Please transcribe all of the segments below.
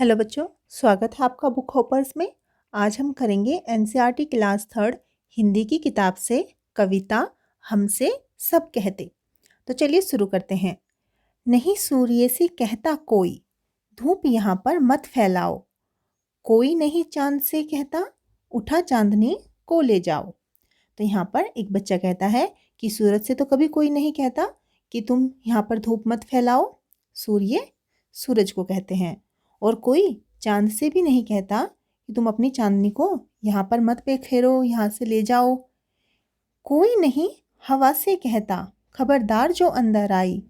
Hello बच्चों, स्वागत है आपका बुक हॉपर्स में। आज हम करेंगे एनसीईआरटी क्लास थर्ड हिंदी की किताब से कविता हमसे सब कहते। तो चलिए शुरू करते हैं। नहीं सूर्य से कहता कोई, धूप यहाँ पर मत फैलाओ। कोई नहीं चांद से कहता, उठा चांदनी को ले जाओ। तो यहाँ पर एक बच्चा कहता है कि सूरज से तो कभी कोई नहीं कहता कि तुम यहाँ पर धूप मत फैलाओ। सूर्य सूरज को कहते हैं। और कोई चांद से भी नहीं कहता कि तुम अपनी चांदनी को यहाँ पर मत बिखेरो, यहाँ से ले जाओ। कोई नहीं हवा से कहता, खबरदार जो अंदर आई।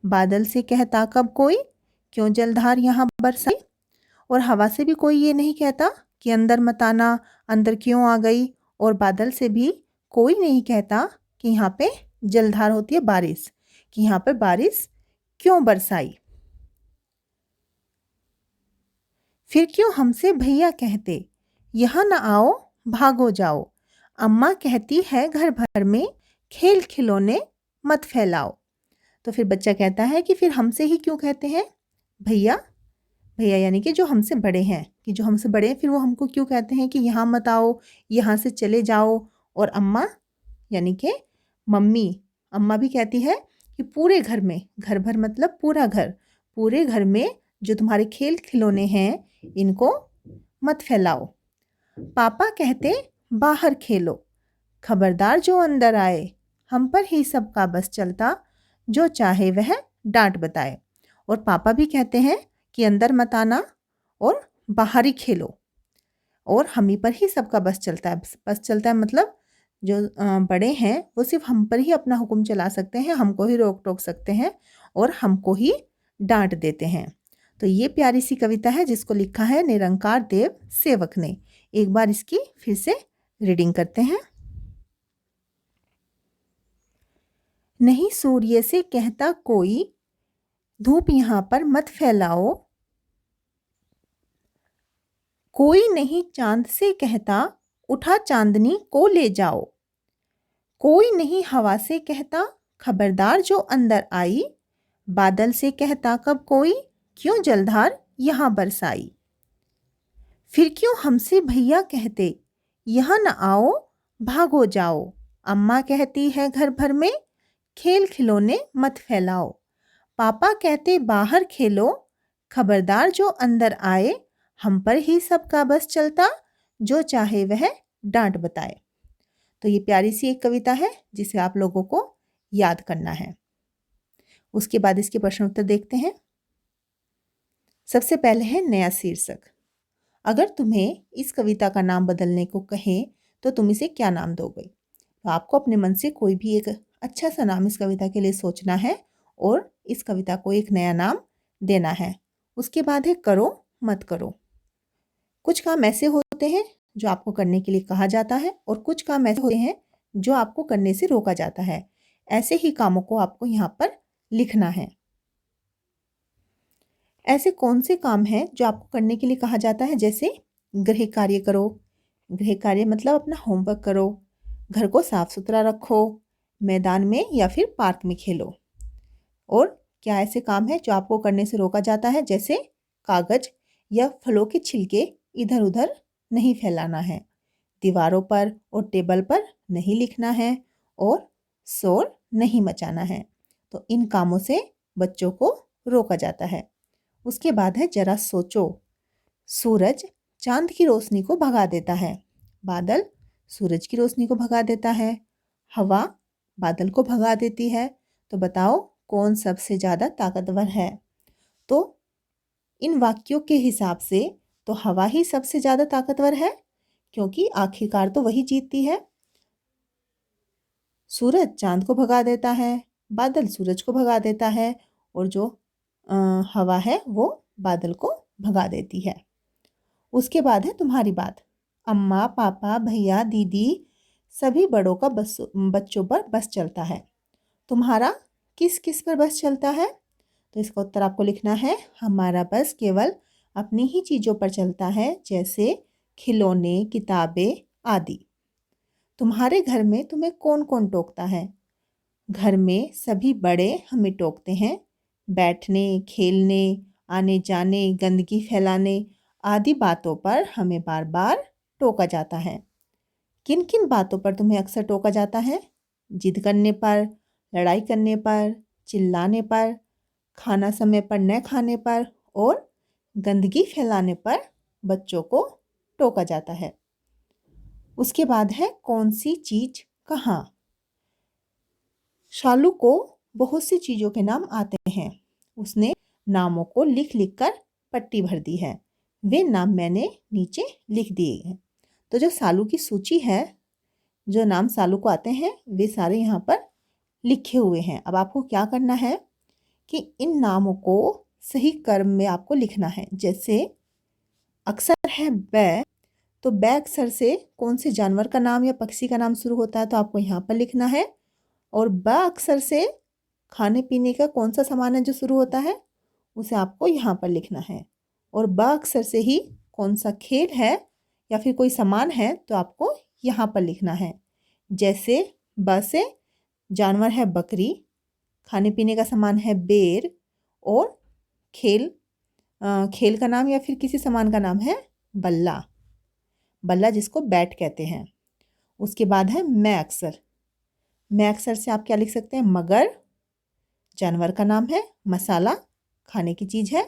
बादल से कहता कब कोई, क्यों जलधार यहाँ बरसाई। और हवा से भी कोई ये नहीं कहता कि अंदर मत आना, अंदर क्यों आ गई। और बादल से भी कोई नहीं कहता कि यहाँ पे जलधार होती है बारिश, कि यहाँ पे बारिश क्यों बरसाई। फिर क्यों हमसे भैया कहते, यहाँ न आओ भागो जाओ। अम्मा कहती है घर भर में, खेल खिलौने मत फैलाओ। तो फिर बच्चा कहता है कि फिर हमसे ही क्यों कहते हैं भैया। भैया यानी कि जो हमसे बड़े हैं, कि जो हमसे बड़े हैं फिर वो हमको क्यों कहते हैं कि यहाँ मत आओ, यहाँ से चले जाओ। और अम्मा यानी कि मम्मी, अम्मा भी कहती है कि पूरे घर में, घर भर मतलब पूरा घर, पूरे घर में जो तुम्हारे खेल खिलौने हैं इनको मत फैलाओ। पापा कहते बाहर खेलो, खबरदार जो अंदर आए। हम पर ही सबका बस चलता, जो चाहे वह डांट बताए। और पापा भी कहते हैं कि अंदर मत आना और बाहर ही खेलो। और हम ही पर ही सबका बस चलता है। बस चलता है मतलब जो बड़े हैं वो सिर्फ हम पर ही अपना हुक्म चला सकते हैं, हमको ही रोक टोक सकते हैं और हमको ही डांट देते हैं। तो ये प्यारी सी कविता है जिसको लिखा है निरंकार देव सेवक ने। एक बार इसकी फिर से रीडिंग करते हैं। नहीं सूर्य से कहता कोई, धूप यहाँ पर मत फैलाओ। कोई नहीं चांद से कहता, उठा चांदनी को ले जाओ। कोई नहीं हवा से कहता, खबरदार जो अंदर आई। बादल से कहता कब कोई, क्यों जलधार यहाँ बरसाई। फिर क्यों हमसे भैया कहते, यहाँ न आओ भागो जाओ। अम्मा कहती है घर भर में, खेल खिलौने मत फैलाओ। पापा कहते बाहर खेलो, खबरदार जो अंदर आए। हम पर ही सबका बस चलता, जो चाहे वह डांट बताए। तो ये प्यारी सी एक कविता है जिसे आप लोगों को याद करना है। उसके बाद इसके प्रश्न उत्तर देखते हैं। सबसे पहले है नया शीर्षक। अगर तुम्हें इस कविता का नाम बदलने को कहें तो तुम इसे क्या नाम दोगे। तो आपको अपने मन से कोई भी एक अच्छा सा नाम इस कविता के लिए सोचना है और इस कविता को एक नया नाम देना है। उसके बाद है करो मत करो। कुछ काम ऐसे होते हैं जो आपको करने के लिए कहा जाता है और कुछ काम ऐसे होते हैं जो आपको करने से रोका जाता है। ऐसे ही कामों को आपको यहाँ पर लिखना है। ऐसे कौन से काम हैं जो आपको करने के लिए कहा जाता है, जैसे गृह कार्य करो। गृह कार्य मतलब अपना होमवर्क करो, घर को साफ सुथरा रखो, मैदान में या फिर पार्क में खेलो। और क्या ऐसे काम है जो आपको करने से रोका जाता है, जैसे कागज या फलों के छिलके इधर उधर नहीं फैलाना है, दीवारों पर और टेबल पर नहीं लिखना है और शोर नहीं मचाना है। तो इन कामों से बच्चों को रोका जाता है। उसके बाद है जरा सोचो। सूरज चांद की रोशनी को भगा देता है, बादल सूरज की रोशनी को भगा देता है, हवा बादल को भगा देती है। तो बताओ कौन सबसे ज़्यादा ताकतवर है। तो इन वाक्यों के हिसाब से तो हवा ही सबसे ज़्यादा ताकतवर है, क्योंकि आखिरकार तो वही जीतती है। सूरज चांद को भगा देता है, बादल सूरज को भगा देता है और जो हवा है वो बादल को भगा देती है। उसके बाद है तुम्हारी बात। अम्मा पापा भैया दीदी सभी बड़ों का बच्चों पर बस चलता है। तुम्हारा किस किस पर बस चलता है। तो इसका उत्तर आपको लिखना है, हमारा बस केवल अपनी ही चीज़ों पर चलता है, जैसे खिलौने किताबें आदि। तुम्हारे घर में तुम्हें कौन कौन टोकता है। घर में सभी बड़े हमें टोकते हैं, बैठने खेलने आने जाने, गंदगी फैलाने आदि बातों पर हमें बार बार टोका जाता है। किन किन बातों पर तुम्हें अक्सर टोका जाता है? जिद करने पर, लड़ाई करने पर, चिल्लाने पर, खाना समय पर न खाने पर और गंदगी फैलाने पर बच्चों को टोका जाता है। उसके बाद है कौन सी चीज कहाँ। शालू को बहुत सी चीजों के नाम आते हैं। उसने नामों को लिख लिख कर पट्टी भर दी है। वे नाम मैंने नीचे लिख दिए हैं। तो जो सालू की सूची है, जो नाम सालू को आते हैं, वे सारे यहाँ पर लिखे हुए हैं। अब आपको क्या करना है कि इन नामों को सही क्रम में आपको लिखना है। जैसे अक्सर है बै, तो बै अक्सर से कौन से जानवर का नाम या पक्षी का नाम शुरू होता है, तो आपको यहाँ पर लिखना है। और ब अक्सर से खाने पीने का कौन सा सामान है जो शुरू होता है, उसे आपको यहाँ पर लिखना है। और ब अक्सर से ही कौन सा खेल है या फिर कोई सामान है, तो आपको यहाँ पर लिखना है। जैसे ब से जानवर है बकरी, खाने पीने का सामान है बेर और खेल का नाम या फिर किसी सामान का नाम है बल्ला। बल्ला जिसको बैट कहते हैं। उसके बाद है मैं अक्सर। मैं अक्सर से आप क्या लिख सकते हैं? मगर जानवर का नाम है, मसाला खाने की चीज़ है,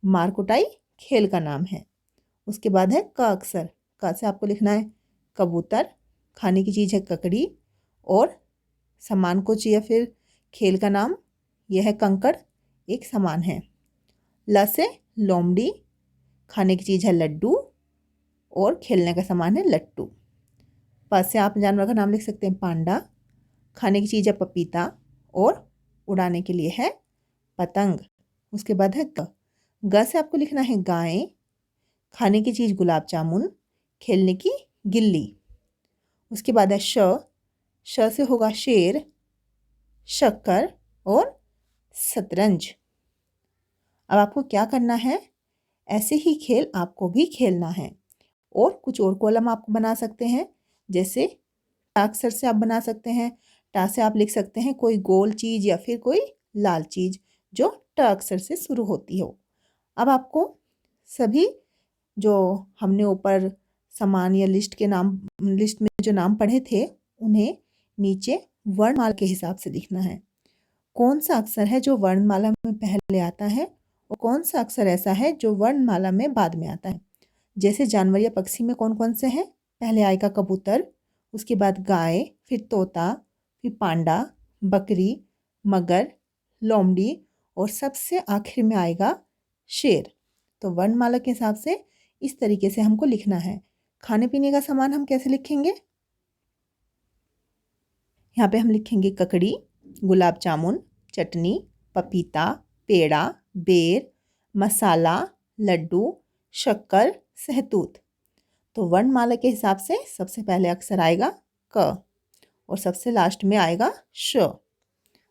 मार कुटाई खेल का नाम है। उसके बाद है क अक्सर। क से आपको लिखना है कबूतर, खाने की चीज़ है ककड़ी और सामान कुछ या फिर खेल का नाम यह है कंकड़, एक सामान है। ल से लोमड़ी, खाने की चीज़ है लड्डू और खेलने का सामान है लट्टू। प से आप जानवर का नाम लिख सकते हैं पांडा, खाने की चीज़ है पपीता और उड़ाने के लिए है पतंग। उसके बाद है ग। ग से आपको लिखना है गाय, खाने की चीज़ गुलाब जामुन, खेलने की गिल्ली। उसके बाद है श। श से होगा शेर, शक्कर और शतरंज। अब आपको क्या करना है, ऐसे ही खेल आपको भी खेलना है। और कुछ और कॉलम आप बना सकते हैं। जैसे टा अक्षर से आप बना सकते हैं। टा से आप लिख सकते हैं कोई गोल चीज़ या फिर कोई लाल चीज़ जो ट अक्षर से शुरू होती हो। अब आपको सभी जो हमने ऊपर सामान या लिस्ट में जो नाम पढ़े थे, उन्हें नीचे वर्णमाला के हिसाब से लिखना है। कौन सा अक्षर है जो वर्णमाला में पहले आता है और कौन सा अक्षर ऐसा है जो वर्णमाला में बाद में आता है। जैसे जानवर या पक्षी में कौन कौन से हैं? पहले आएगा कबूतर, उसके बाद गाय, फिर तोता, फिर पांडा, बकरी, मगर, लोमड़ी और सबसे आखिर में आएगा शेर। तो वर्णमाला के हिसाब से इस तरीके से हमको लिखना है। खाने पीने का सामान हम कैसे लिखेंगे? यहाँ पे हम लिखेंगे ककड़ी, गुलाब जामुन, चटनी, पपीता, पेड़ा, बेर, मसाला, लड्डू, शक्कर, सहतूत। तो वर्णमाला के हिसाब से सबसे पहले अक्षर आएगा क और सबसे लास्ट में आएगा श।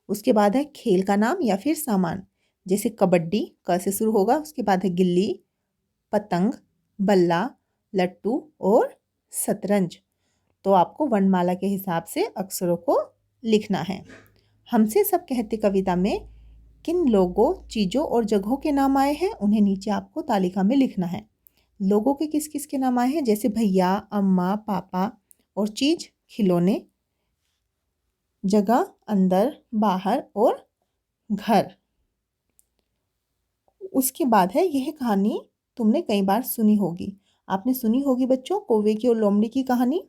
उसके बाद है खेल का नाम या फिर सामान। जैसे कबड्डी क से शुरू होगा, उसके बाद है गिल्ली, पतंग, बल्ला, लट्टू और शतरंज। तो आपको वर्णमाला के हिसाब से अक्षरों को लिखना है। हमसे सब कहते कविता में किन लोगों, चीज़ों और जगहों के नाम आए हैं, उन्हें नीचे आपको तालिका में लिखना है। लोगों के किस किस के नाम आए हैं? जैसे भैया, अम्मा, पापा और चीज़ खिलौने, जगह अंदर, बाहर और घर। उसके बाद है यह कहानी तुमने कई बार सुनी होगी। आपने सुनी होगी बच्चों कौवे की और लोमड़ी की कहानी।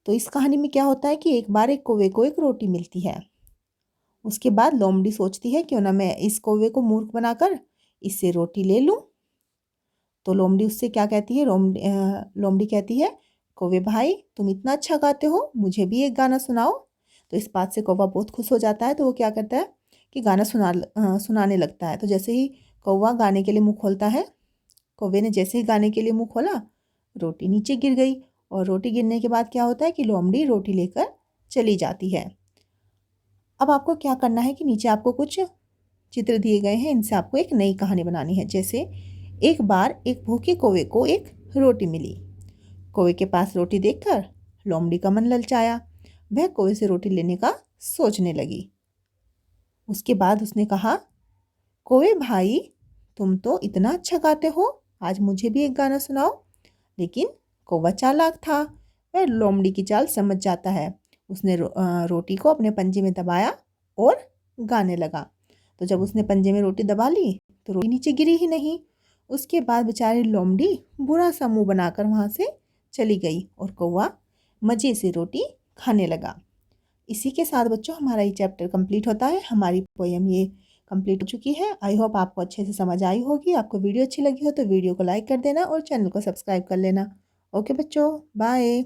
तो इस कहानी में क्या होता है कि एक बार एक कौवे को एक रोटी मिलती है। उसके बाद लोमड़ी सोचती है क्यों ना मैं इस कौवे को मूर्ख बनाकर इससे रोटी ले लूं। तो लोमड़ी उससे क्या कहती है? लोमड़ी कहती है कौवे भाई तुम इतना अच्छा गाते हो, मुझे भी एक गाना सुनाओ। तो इस बात से कौवा बहुत खुश हो जाता है। तो वो क्या करता है कि गाना सुनाने लगता है। तो जैसे ही कौवा गाने के लिए मुँह खोलता है, कौवे ने जैसे ही गाने के लिए मुँह खोला, रोटी नीचे गिर गई। और रोटी गिरने के बाद क्या होता है कि लोमड़ी रोटी लेकर चली जाती है। अब आपको क्या करना है कि नीचे आपको कुछ चित्र दिए गए हैं, इनसे आपको एक नई कहानी बनानी है। जैसे एक बार एक भूखे कौवे को एक रोटी मिली। कौवे के पास रोटी देखकर लोमड़ी का मन ललचाया। वह कौवे से रोटी लेने का सोचने लगी। उसके बाद उसने कहा कौवे भाई तुम तो इतना अच्छा गाते हो, आज मुझे भी एक गाना सुनाओ। लेकिन कौवा चालाक था, वह लोमड़ी की चाल समझ जाता है। उसने रोटी को अपने पंजे में दबाया और गाने लगा। तो जब उसने पंजे में रोटी दबा ली तो रोटी नीचे गिरी ही नहीं। उसके बाद बेचारी लोमड़ी बुरा सा मुंह बनाकर वहाँ से चली गई और कौवा मज़े से रोटी खाने लगा। इसी के साथ बच्चों हमारा ये चैप्टर कंप्लीट होता है। हमारी पोएम ये कंप्लीट हो चुकी है। आई होप आपको अच्छे से समझ आई होगी। आपको वीडियो अच्छी लगी हो तो वीडियो को लाइक कर देना और चैनल को सब्सक्राइब कर लेना। ओके बच्चों, बाय।